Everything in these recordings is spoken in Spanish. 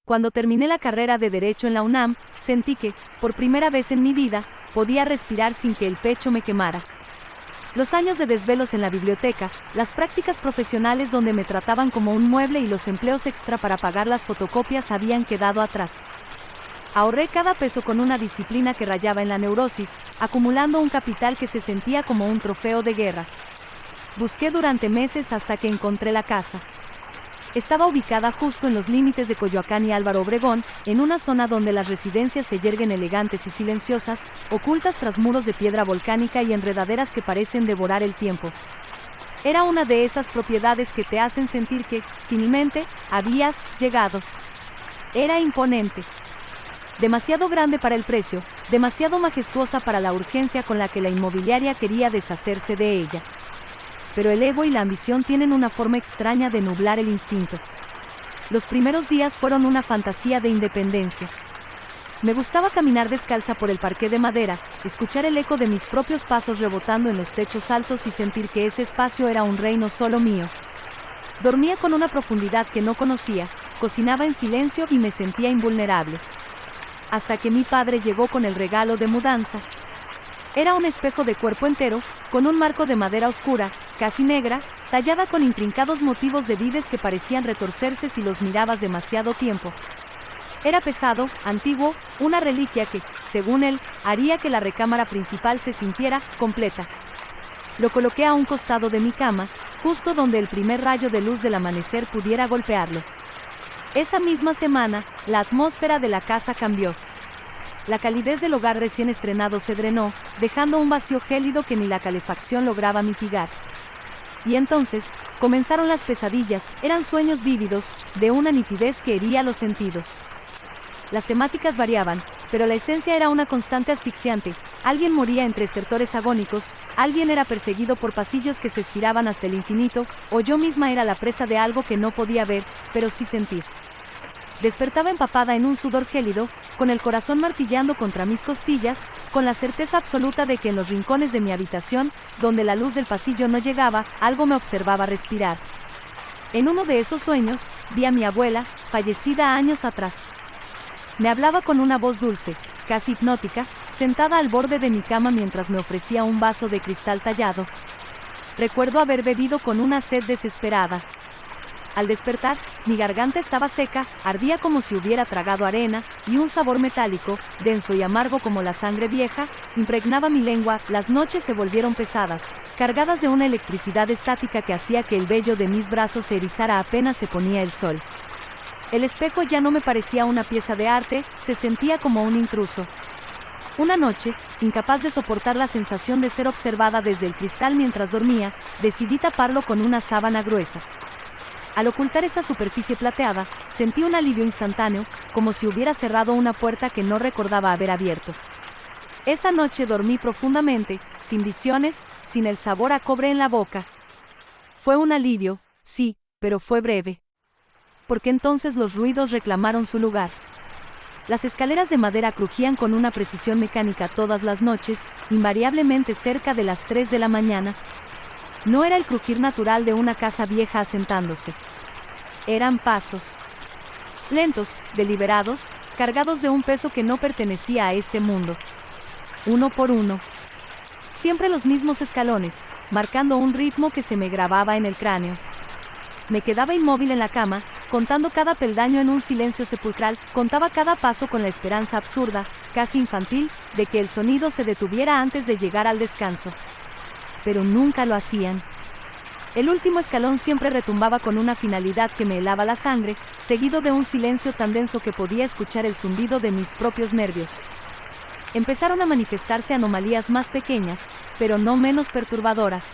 Cuando terminé la carrera de Derecho en la UNAM, sentí que, por primera vez en mi vida, podía respirar sin que el pecho me quemara. Los años de desvelos en la biblioteca, las prácticas profesionales donde me trataban como un mueble y los empleos extra para pagar las fotocopias habían quedado atrás. Ahorré cada peso con una disciplina que rayaba en la neurosis, acumulando un capital que se sentía como un trofeo de guerra. Busqué durante meses hasta que encontré la casa. Estaba ubicada justo en los límites de Coyoacán y Álvaro Obregón, en una zona donde las residencias se yerguen elegantes y silenciosas, ocultas tras muros de piedra volcánica y enredaderas que parecen devorar el tiempo. Era una de esas propiedades que te hacen sentir que, finalmente, habías llegado. Era imponente. Demasiado grande para el precio, demasiado majestuosa para la urgencia con la que la inmobiliaria quería deshacerse de ella. Pero el ego y la ambición tienen una forma extraña de nublar el instinto. Los primeros días fueron una fantasía de independencia. Me gustaba caminar descalza por el parqué de madera, escuchar el eco de mis propios pasos rebotando en los techos altos y sentir que ese espacio era un reino solo mío. Dormía con una profundidad que no conocía, cocinaba en silencio y me sentía invulnerable. Hasta que mi padre llegó con el regalo de mudanza. Era un espejo de cuerpo entero, con un marco de madera oscura, casi negra, tallada con intrincados motivos de vides que parecían retorcerse si los mirabas demasiado tiempo. Era pesado, antiguo, una reliquia que, según él, haría que la recámara principal se sintiera completa. Lo coloqué a un costado de mi cama, justo donde el primer rayo de luz del amanecer pudiera golpearlo. Esa misma semana, la atmósfera de la casa cambió. La calidez del hogar recién estrenado se drenó, dejando un vacío gélido que ni la calefacción lograba mitigar. Y entonces, comenzaron las pesadillas, eran sueños vívidos, de una nitidez que hería los sentidos. Las temáticas variaban, pero la esencia era una constante asfixiante. Alguien moría entre estertores agónicos, alguien era perseguido por pasillos que se estiraban hasta el infinito, o yo misma era la presa de algo que no podía ver, pero sí sentir. Despertaba empapada en un sudor gélido, con el corazón martillando contra mis costillas, con la certeza absoluta de que en los rincones de mi habitación, donde la luz del pasillo no llegaba, algo me observaba respirar. En uno de esos sueños, vi a mi abuela, fallecida años atrás. Me hablaba con una voz dulce, casi hipnótica, sentada al borde de mi cama mientras me ofrecía un vaso de cristal tallado. Recuerdo haber bebido con una sed desesperada. Al despertar, mi garganta estaba seca, ardía como si hubiera tragado arena, y un sabor metálico, denso y amargo como la sangre vieja, impregnaba mi lengua. Las noches se volvieron pesadas, cargadas de una electricidad estática que hacía que el vello de mis brazos se erizara apenas se ponía el sol. El espejo ya no me parecía una pieza de arte, se sentía como un intruso. Una noche, incapaz de soportar la sensación de ser observada desde el cristal mientras dormía, decidí taparlo con una sábana gruesa. Al ocultar esa superficie plateada, sentí un alivio instantáneo, como si hubiera cerrado una puerta que no recordaba haber abierto. Esa noche dormí profundamente, sin visiones, sin el sabor a cobre en la boca. Fue un alivio, sí, pero fue breve. Porque entonces los ruidos reclamaron su lugar. Las escaleras de madera crujían con una precisión mecánica todas las noches, invariablemente cerca de las 3 de la mañana. No era el crujir natural de una casa vieja asentándose. Eran pasos. Lentos, deliberados, cargados de un peso que no pertenecía a este mundo. Uno por uno. Siempre los mismos escalones, marcando un ritmo que se me grababa en el cráneo. Me quedaba inmóvil en la cama, contando cada peldaño en un silencio sepulcral, contaba cada paso con la esperanza absurda, casi infantil, de que el sonido se detuviera antes de llegar al descanso. Pero nunca lo hacían. El último escalón siempre retumbaba con una finalidad que me helaba la sangre, seguido de un silencio tan denso que podía escuchar el zumbido de mis propios nervios. Empezaron a manifestarse anomalías más pequeñas, pero no menos perturbadoras.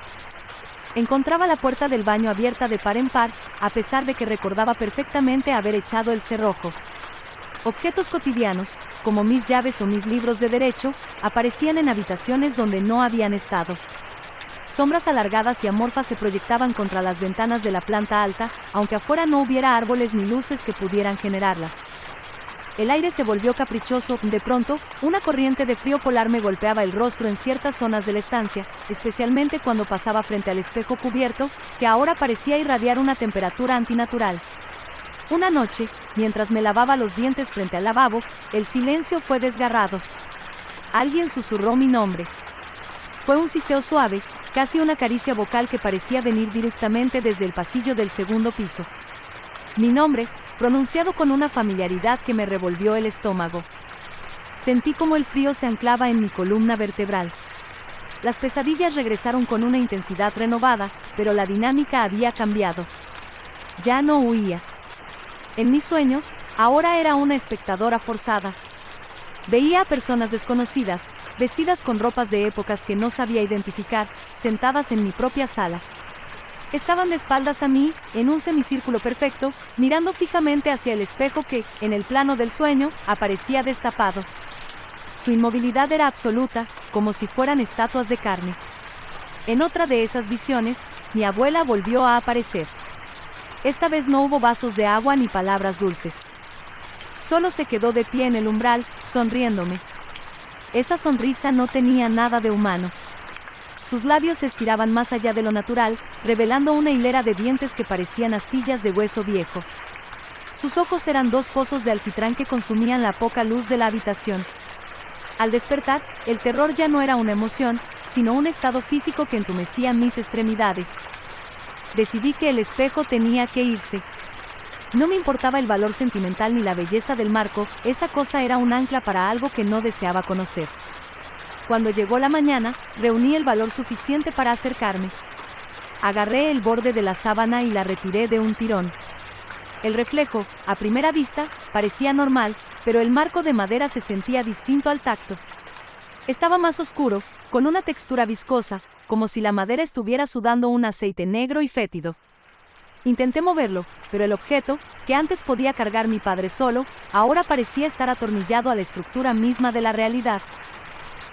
Encontraba la puerta del baño abierta de par en par, a pesar de que recordaba perfectamente haber echado el cerrojo. Objetos cotidianos, como mis llaves o mis libros de derecho, aparecían en habitaciones donde no habían estado. Sombras alargadas y amorfas se proyectaban contra las ventanas de la planta alta, aunque afuera no hubiera árboles ni luces que pudieran generarlas. El aire se volvió caprichoso, de pronto, una corriente de frío polar me golpeaba el rostro en ciertas zonas de la estancia, especialmente cuando pasaba frente al espejo cubierto, que ahora parecía irradiar una temperatura antinatural. Una noche, mientras me lavaba los dientes frente al lavabo, el silencio fue desgarrado. Alguien susurró mi nombre. Fue un siseo suave, casi una caricia vocal que parecía venir directamente desde el pasillo del segundo piso. Mi nombre, pronunciado con una familiaridad que me revolvió el estómago. Sentí como el frío se anclaba en mi columna vertebral. Las pesadillas regresaron con una intensidad renovada, pero la dinámica había cambiado. Ya no huía. En mis sueños, ahora era una espectadora forzada. Veía a personas desconocidas, vestidas con ropas de épocas que no sabía identificar, sentadas en mi propia sala. Estaban de espaldas a mí, en un semicírculo perfecto, mirando fijamente hacia el espejo que, en el plano del sueño, aparecía destapado. Su inmovilidad era absoluta, como si fueran estatuas de carne. En otra de esas visiones, mi abuela volvió a aparecer. Esta vez no hubo vasos de agua ni palabras dulces. Solo se quedó de pie en el umbral, sonriéndome. Esa sonrisa no tenía nada de humano. Sus labios se estiraban más allá de lo natural, revelando una hilera de dientes que parecían astillas de hueso viejo. Sus ojos eran dos pozos de alquitrán que consumían la poca luz de la habitación. Al despertar, el terror ya no era una emoción, sino un estado físico que entumecía mis extremidades. Decidí que el espejo tenía que irse. No me importaba el valor sentimental ni la belleza del marco, esa cosa era un ancla para algo que no deseaba conocer. Cuando llegó la mañana, reuní el valor suficiente para acercarme. Agarré el borde de la sábana y la retiré de un tirón. El reflejo, a primera vista, parecía normal, pero el marco de madera se sentía distinto al tacto. Estaba más oscuro, con una textura viscosa, como si la madera estuviera sudando un aceite negro y fétido. Intenté moverlo, pero el objeto, que antes podía cargar mi padre solo, ahora parecía estar atornillado a la estructura misma de la realidad.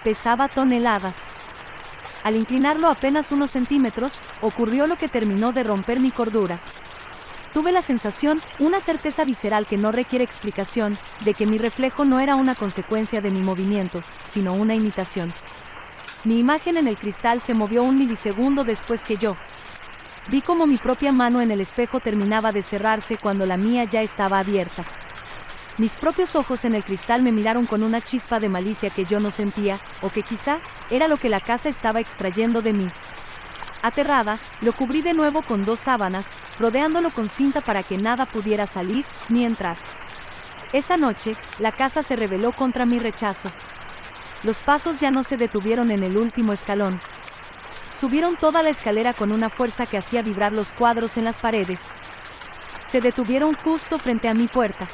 Pesaba toneladas. Al inclinarlo apenas unos centímetros, ocurrió lo que terminó de romper mi cordura. Tuve la sensación, una certeza visceral que no requiere explicación, de que mi reflejo no era una consecuencia de mi movimiento, sino una imitación. Mi imagen en el cristal se movió un milisegundo después que yo. Vi como mi propia mano en el espejo terminaba de cerrarse cuando la mía ya estaba abierta. Mis propios ojos en el cristal me miraron con una chispa de malicia que yo no sentía, o que quizá era lo que la casa estaba extrayendo de mí. Aterrada, lo cubrí de nuevo con 2 sábanas, rodeándolo con cinta para que nada pudiera salir ni entrar. Esa noche, la casa se rebeló contra mi rechazo. Los pasos ya no se detuvieron en el último escalón. Subieron toda la escalera con una fuerza que hacía vibrar los cuadros en las paredes. Se detuvieron justo frente a mi puerta.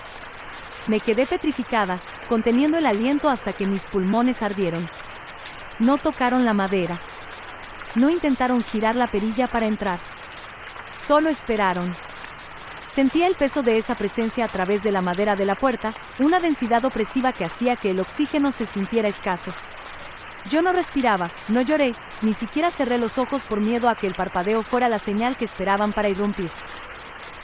Me quedé petrificada, conteniendo el aliento hasta que mis pulmones ardieron. No tocaron la madera. No intentaron girar la perilla para entrar. Solo esperaron. Sentía el peso de esa presencia a través de la madera de la puerta, una densidad opresiva que hacía que el oxígeno se sintiera escaso. Yo no respiraba, no lloré, ni siquiera cerré los ojos por miedo a que el parpadeo fuera la señal que esperaban para irrumpir.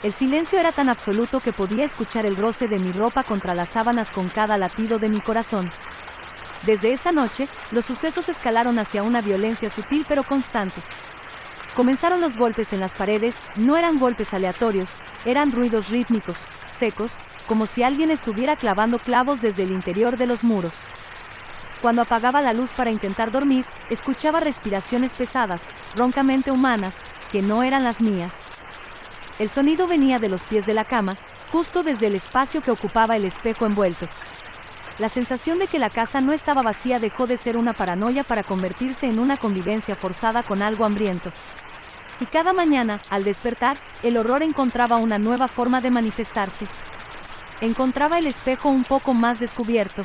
El silencio era tan absoluto que podía escuchar el roce de mi ropa contra las sábanas con cada latido de mi corazón. Desde esa noche, los sucesos escalaron hacia una violencia sutil pero constante. Comenzaron los golpes en las paredes, no eran golpes aleatorios, eran ruidos rítmicos, secos, como si alguien estuviera clavando clavos desde el interior de los muros. Cuando apagaba la luz para intentar dormir, escuchaba respiraciones pesadas, roncamente humanas, que no eran las mías. El sonido venía de los pies de la cama, justo desde el espacio que ocupaba el espejo envuelto. La sensación de que la casa no estaba vacía dejó de ser una paranoia para convertirse en una convivencia forzada con algo hambriento. Y cada mañana, al despertar, el horror encontraba una nueva forma de manifestarse. Encontraba el espejo un poco más descubierto.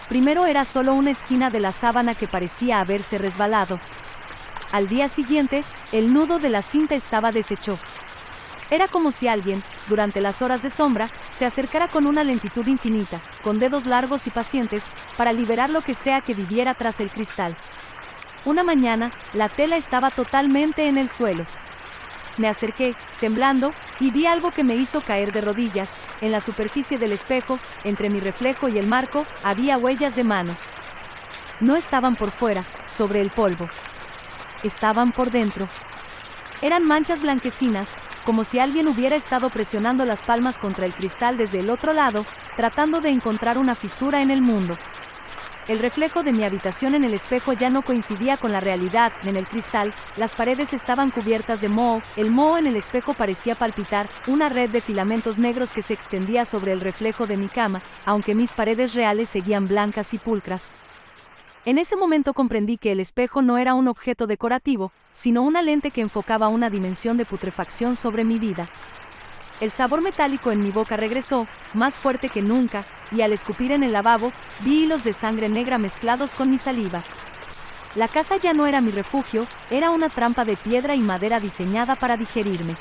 Primero era solo una esquina de la sábana que parecía haberse resbalado. Al día siguiente, el nudo de la cinta estaba deshecho. Era como si alguien, durante las horas de sombra, se acercara con una lentitud infinita, con dedos largos y pacientes, para liberar lo que sea que viviera tras el cristal. Una mañana, la tela estaba totalmente en el suelo. Me acerqué, temblando, y vi algo que me hizo caer de rodillas. En la superficie del espejo, entre mi reflejo y el marco, había huellas de manos. No estaban por fuera, sobre el polvo. Estaban por dentro. Eran manchas blanquecinas, como si alguien hubiera estado presionando las palmas contra el cristal desde el otro lado, tratando de encontrar una fisura en el mundo. El reflejo de mi habitación en el espejo ya no coincidía con la realidad. En el cristal, las paredes estaban cubiertas de moho, el moho en el espejo parecía palpitar, una red de filamentos negros que se extendía sobre el reflejo de mi cama, aunque mis paredes reales seguían blancas y pulcras. En ese momento comprendí que el espejo no era un objeto decorativo, sino una lente que enfocaba una dimensión de putrefacción sobre mi vida. El sabor metálico en mi boca regresó, más fuerte que nunca, y al escupir en el lavabo, vi hilos de sangre negra mezclados con mi saliva. La casa ya no era mi refugio, era una trampa de piedra y madera diseñada para digerirme.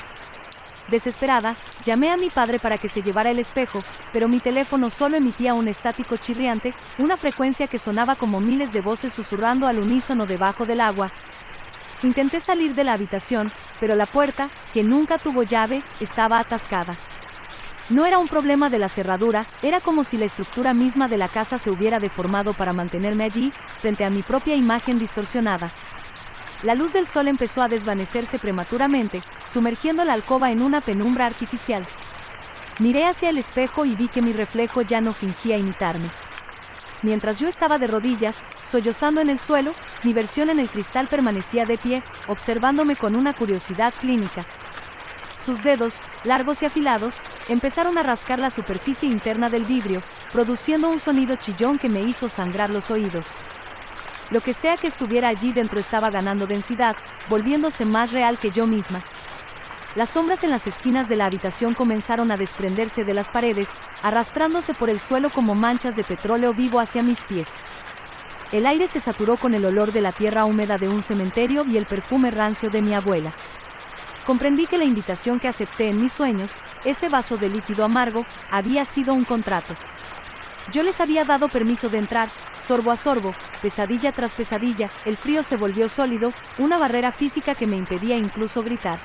Desesperada, llamé a mi padre para que se llevara el espejo, pero mi teléfono solo emitía un estático chirriante, una frecuencia que sonaba como miles de voces susurrando al unísono debajo del agua. Intenté salir de la habitación, pero la puerta, que nunca tuvo llave, estaba atascada. No era un problema de la cerradura, era como si la estructura misma de la casa se hubiera deformado para mantenerme allí, frente a mi propia imagen distorsionada. La luz del sol empezó a desvanecerse prematuramente, sumergiendo la alcoba en una penumbra artificial. Miré hacia el espejo y vi que mi reflejo ya no fingía imitarme. Mientras yo estaba de rodillas, sollozando en el suelo, mi versión en el cristal permanecía de pie, observándome con una curiosidad clínica. Sus dedos, largos y afilados, empezaron a rascar la superficie interna del vidrio, produciendo un sonido chillón que me hizo sangrar los oídos. Lo que sea que estuviera allí dentro estaba ganando densidad, volviéndose más real que yo misma. Las sombras en las esquinas de la habitación comenzaron a desprenderse de las paredes, arrastrándose por el suelo como manchas de petróleo vivo hacia mis pies. El aire se saturó con el olor de la tierra húmeda de un cementerio y el perfume rancio de mi abuela. Comprendí que la invitación que acepté en mis sueños, ese vaso de líquido amargo, había sido un contrato. Yo les había dado permiso de entrar, sorbo a sorbo, pesadilla tras pesadilla, el frío se volvió sólido, una barrera física que me impedía incluso gritar.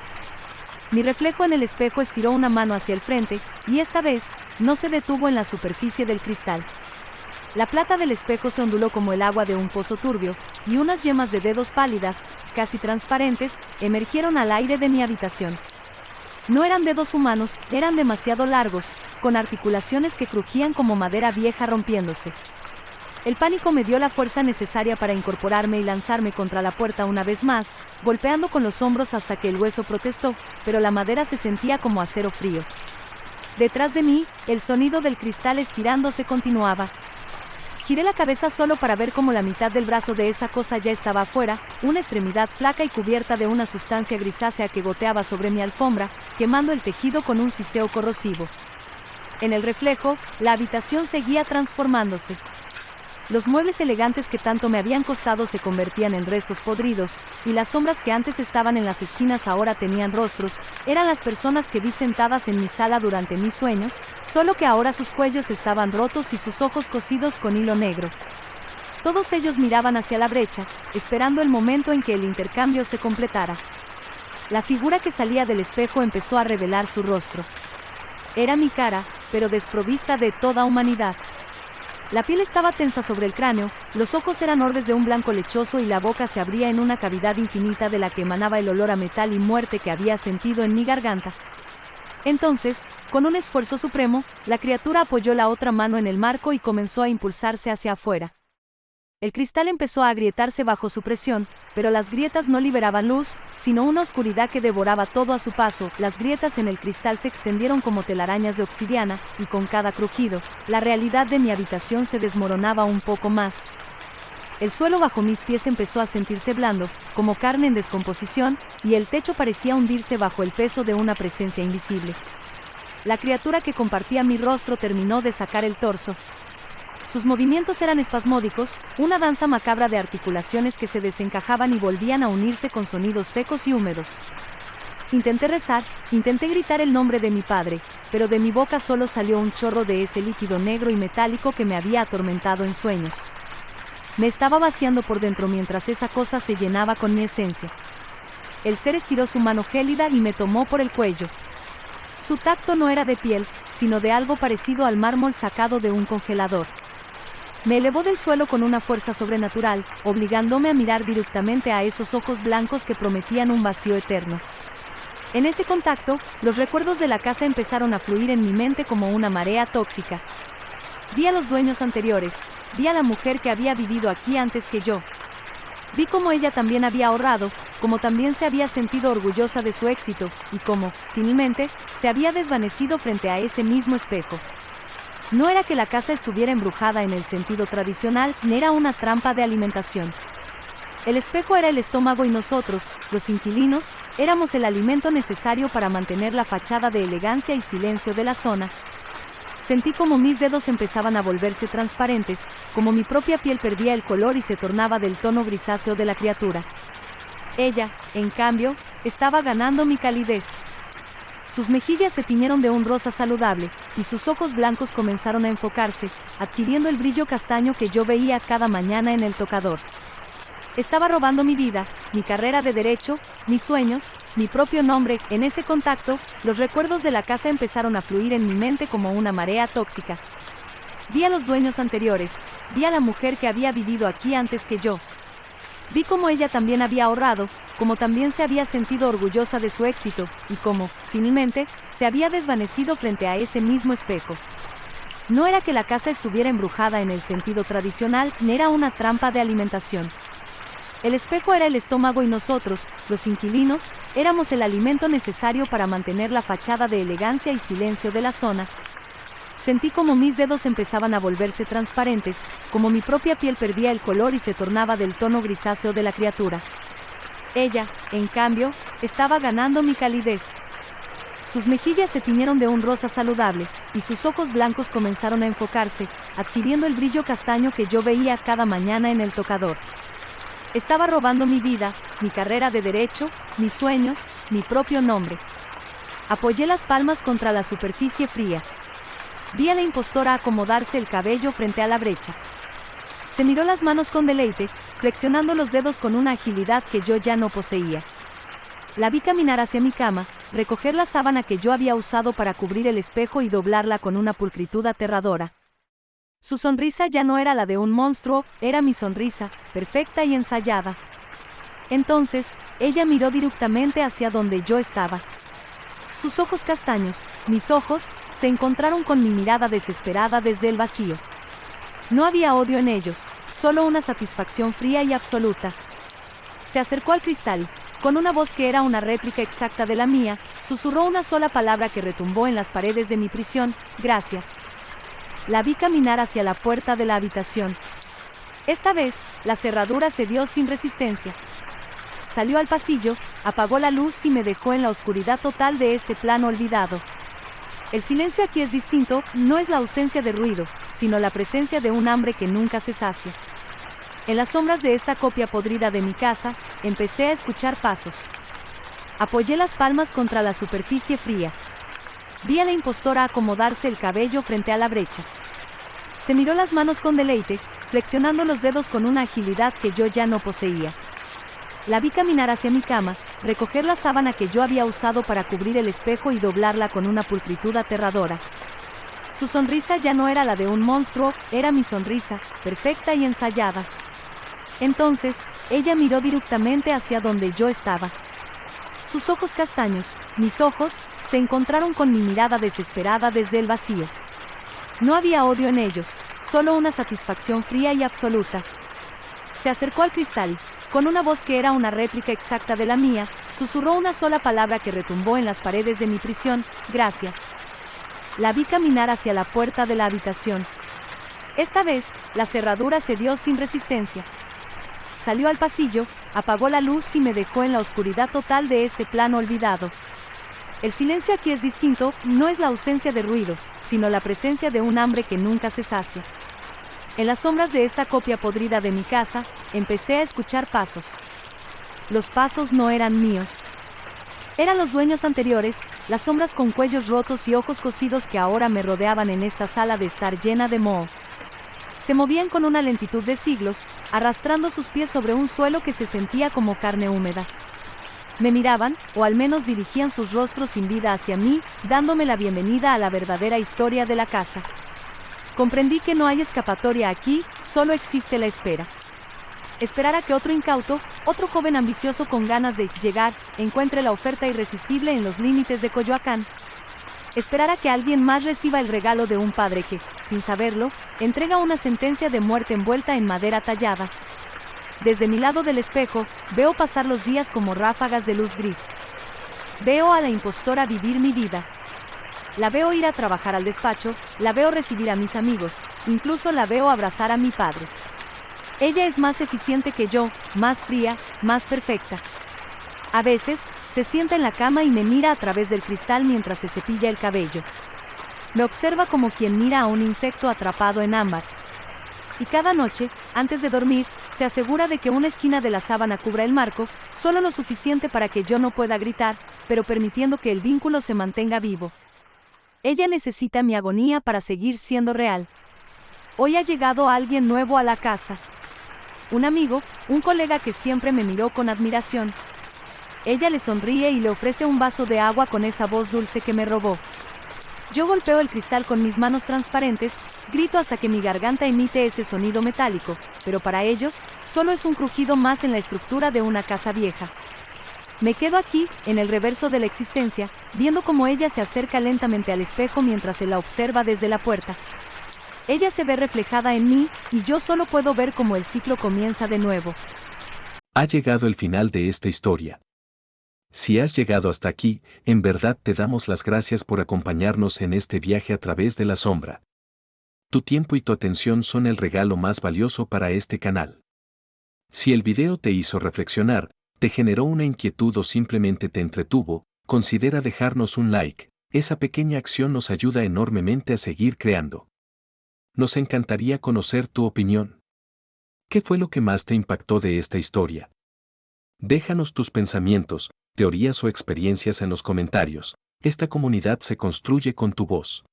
Mi reflejo en el espejo estiró una mano hacia el frente, y esta vez, no se detuvo en la superficie del cristal. La plata del espejo se onduló como el agua de un pozo turbio, y unas yemas de dedos pálidas, casi transparentes, emergieron al aire de mi habitación. No eran dedos humanos, eran demasiado largos, con articulaciones que crujían como madera vieja rompiéndose. El pánico me dio la fuerza necesaria para incorporarme y lanzarme contra la puerta una vez más, golpeando con los hombros hasta que el hueso protestó, pero la madera se sentía como acero frío. Detrás de mí, el sonido del cristal estirándose continuaba. Giré la cabeza solo para ver cómo la mitad del brazo de esa cosa ya estaba afuera, una extremidad flaca y cubierta de una sustancia grisácea que goteaba sobre mi alfombra, quemando el tejido con un siseo corrosivo. En el reflejo, la habitación seguía transformándose. Los muebles elegantes que tanto me habían costado se convertían en restos podridos, y las sombras que antes estaban en las esquinas ahora tenían rostros, eran las personas que vi sentadas en mi sala durante mis sueños, solo que ahora sus cuellos estaban rotos y sus ojos cosidos con hilo negro. Todos ellos miraban hacia la brecha, esperando el momento en que el intercambio se completara. La figura que salía del espejo empezó a revelar su rostro. Era mi cara, pero desprovista de toda humanidad. La piel estaba tensa sobre el cráneo, los ojos eran orbes de un blanco lechoso y la boca se abría en una cavidad infinita de la que emanaba el olor a metal y muerte que había sentido en mi garganta. Entonces, con un esfuerzo supremo, la criatura apoyó la otra mano en el marco y comenzó a impulsarse hacia afuera. El cristal empezó a agrietarse bajo su presión, pero las grietas no liberaban luz, sino una oscuridad que devoraba todo a su paso. Las grietas en el cristal se extendieron como telarañas de obsidiana, y con cada crujido, la realidad de mi habitación se desmoronaba un poco más. El suelo bajo mis pies empezó a sentirse blando, como carne en descomposición, y el techo parecía hundirse bajo el peso de una presencia invisible. La criatura que compartía mi rostro terminó de sacar el torso. Sus movimientos eran espasmódicos, una danza macabra de articulaciones que se desencajaban y volvían a unirse con sonidos secos y húmedos. Intenté rezar, intenté gritar el nombre de mi padre, pero de mi boca solo salió un chorro de ese líquido negro y metálico que me había atormentado en sueños. Me estaba vaciando por dentro mientras esa cosa se llenaba con mi esencia. El ser estiró su mano gélida y me tomó por el cuello. Su tacto no era de piel, sino de algo parecido al mármol sacado de un congelador. Me elevó del suelo con una fuerza sobrenatural, obligándome a mirar directamente a esos ojos blancos que prometían un vacío eterno. En ese contacto, los recuerdos de la casa empezaron a fluir en mi mente como una marea tóxica. Vi a los dueños anteriores, vi a la mujer que había vivido aquí antes que yo. Vi cómo ella también había ahorrado, cómo también se había sentido orgullosa de su éxito, y cómo, finalmente, se había desvanecido frente a ese mismo espejo. No era que la casa estuviera embrujada en el sentido tradicional, ni era una trampa de alimentación. El espejo era el estómago y nosotros, los inquilinos, éramos el alimento necesario para mantener la fachada de elegancia y silencio de la zona. Sentí como mis dedos empezaban a volverse transparentes, como mi propia piel perdía el color y se tornaba del tono grisáceo de la criatura. Ella, en cambio, estaba ganando mi calidez. Sus mejillas se tiñeron de un rosa saludable, y sus ojos blancos comenzaron a enfocarse, adquiriendo el brillo castaño que yo veía cada mañana en el tocador. Estaba robando mi vida, mi carrera de derecho, mis sueños, mi propio nombre. En ese contacto, los recuerdos de la casa empezaron a fluir en mi mente como una marea tóxica. Vi a los dueños anteriores, vi a la mujer que había vivido aquí antes que yo. Vi cómo ella también había ahorrado, cómo también se había sentido orgullosa de su éxito, y cómo, finalmente, se había desvanecido frente a ese mismo espejo. No era que la casa estuviera embrujada en el sentido tradicional, ni era una trampa de alimentación. El espejo era el estómago y nosotros, los inquilinos, éramos el alimento necesario para mantener la fachada de elegancia y silencio de la zona. Sentí como mis dedos empezaban a volverse transparentes, como mi propia piel perdía el color y se tornaba del tono grisáceo de la criatura. Ella, en cambio, estaba ganando mi calidez. Sus mejillas se tiñeron de un rosa saludable, y sus ojos blancos comenzaron a enfocarse, adquiriendo el brillo castaño que yo veía cada mañana en el tocador. Estaba robando mi vida, mi carrera de derecho, mis sueños, mi propio nombre. Apoyé las palmas contra la superficie fría. Vi a la impostora acomodarse el cabello frente a la brecha. Se miró las manos con deleite, flexionando los dedos con una agilidad que yo ya no poseía. La vi caminar hacia mi cama, recoger la sábana que yo había usado para cubrir el espejo y doblarla con una pulcritud aterradora. Su sonrisa ya no era la de un monstruo, era mi sonrisa, perfecta y ensayada. Entonces, ella miró directamente hacia donde yo estaba. Sus ojos castaños, mis ojos, se encontraron con mi mirada desesperada desde el vacío. No había odio en ellos, solo una satisfacción fría y absoluta. Se acercó al cristal, con una voz que era una réplica exacta de la mía, susurró una sola palabra que retumbó en las paredes de mi prisión: gracias. La vi caminar hacia la puerta de la habitación. Esta vez, la cerradura cedió sin resistencia. Salió al pasillo, apagó la luz y me dejó en la oscuridad total de este plano olvidado. El silencio aquí es distinto, no es la ausencia de ruido, sino la presencia de un hambre que nunca se sacia. En las sombras de esta copia podrida de mi casa, empecé a escuchar pasos. Apoyé las palmas contra la superficie fría. Vi a la impostora acomodarse el cabello frente a la brecha. Se miró las manos con deleite, flexionando los dedos con una agilidad que yo ya no poseía. La vi caminar hacia mi cama, recoger la sábana que yo había usado para cubrir el espejo y doblarla con una pulcritud aterradora. Su sonrisa ya no era la de un monstruo, era mi sonrisa, perfecta y ensayada. Entonces, ella miró directamente hacia donde yo estaba. Sus ojos castaños, mis ojos, se encontraron con mi mirada desesperada desde el vacío. No había odio en ellos, solo una satisfacción fría y absoluta. Se acercó al cristal, con una voz que era una réplica exacta de la mía, susurró una sola palabra que retumbó en las paredes de mi prisión: gracias. La vi caminar hacia la puerta de la habitación. Esta vez, la cerradura cedió sin resistencia. Salió al pasillo, apagó la luz y me dejó en la oscuridad total de este plano olvidado. El silencio aquí es distinto, no es la ausencia de ruido, sino la presencia de un hambre que nunca se sacia. En las sombras de esta copia podrida de mi casa, empecé a escuchar pasos. Los pasos no eran míos. Eran los dueños anteriores, las sombras con cuellos rotos y ojos cosidos que ahora me rodeaban en esta sala de estar llena de moho. Se movían con una lentitud de siglos, arrastrando sus pies sobre un suelo que se sentía como carne húmeda. Me miraban, o al menos dirigían sus rostros sin vida hacia mí, dándome la bienvenida a la verdadera historia de la casa. Comprendí que no hay escapatoria aquí, solo existe la espera. Esperar a que otro incauto, otro joven ambicioso con ganas de llegar, encuentre la oferta irresistible en los límites de Coyoacán. Esperar a que alguien más reciba el regalo de un padre que, sin saberlo, entrega una sentencia de muerte envuelta en madera tallada. Desde mi lado del espejo, veo pasar los días como ráfagas de luz gris. Veo a la impostora vivir mi vida. La veo ir a trabajar al despacho, la veo recibir a mis amigos, incluso la veo abrazar a mi padre. Ella es más eficiente que yo, más fría, más perfecta. A veces, se sienta en la cama y me mira a través del cristal mientras se cepilla el cabello. Me observa como quien mira a un insecto atrapado en ámbar. Y cada noche, antes de dormir, se asegura de que una esquina de la sábana cubra el marco, solo lo suficiente para que yo no pueda gritar, pero permitiendo que el vínculo se mantenga vivo. Ella necesita mi agonía para seguir siendo real. Hoy ha llegado alguien nuevo a la casa. Un amigo, un colega que siempre me miró con admiración. Ella le sonríe y le ofrece un vaso de agua con esa voz dulce que me robó. Yo golpeo el cristal con mis manos transparentes, grito hasta que mi garganta emite ese sonido metálico, pero para ellos, solo es un crujido más en la estructura de una casa vieja. Me quedo aquí, en el reverso de la existencia, viendo cómo ella se acerca lentamente al espejo mientras se la observa desde la puerta. Ella se ve reflejada en mí, y yo solo puedo ver cómo el ciclo comienza de nuevo. Ha llegado el final de esta historia. Si has llegado hasta aquí, en verdad te damos las gracias por acompañarnos en este viaje a través de la sombra. Tu tiempo y tu atención son el regalo más valioso para este canal. Si el video te hizo reflexionar, te generó una inquietud o simplemente te entretuvo, considera dejarnos un like. Esa pequeña acción nos ayuda enormemente a seguir creando. Nos encantaría conocer tu opinión. ¿Qué fue lo que más te impactó de esta historia? Déjanos tus pensamientos, teorías o experiencias en los comentarios. Esta comunidad se construye con tu voz.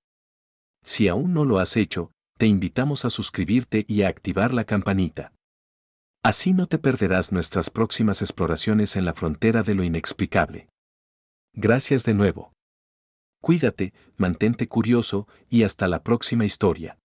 Si aún no lo has hecho, te invitamos a suscribirte y a activar la campanita. Así no te perderás nuestras próximas exploraciones en la frontera de lo inexplicable. Gracias de nuevo. Cuídate, mantente curioso y hasta la próxima historia.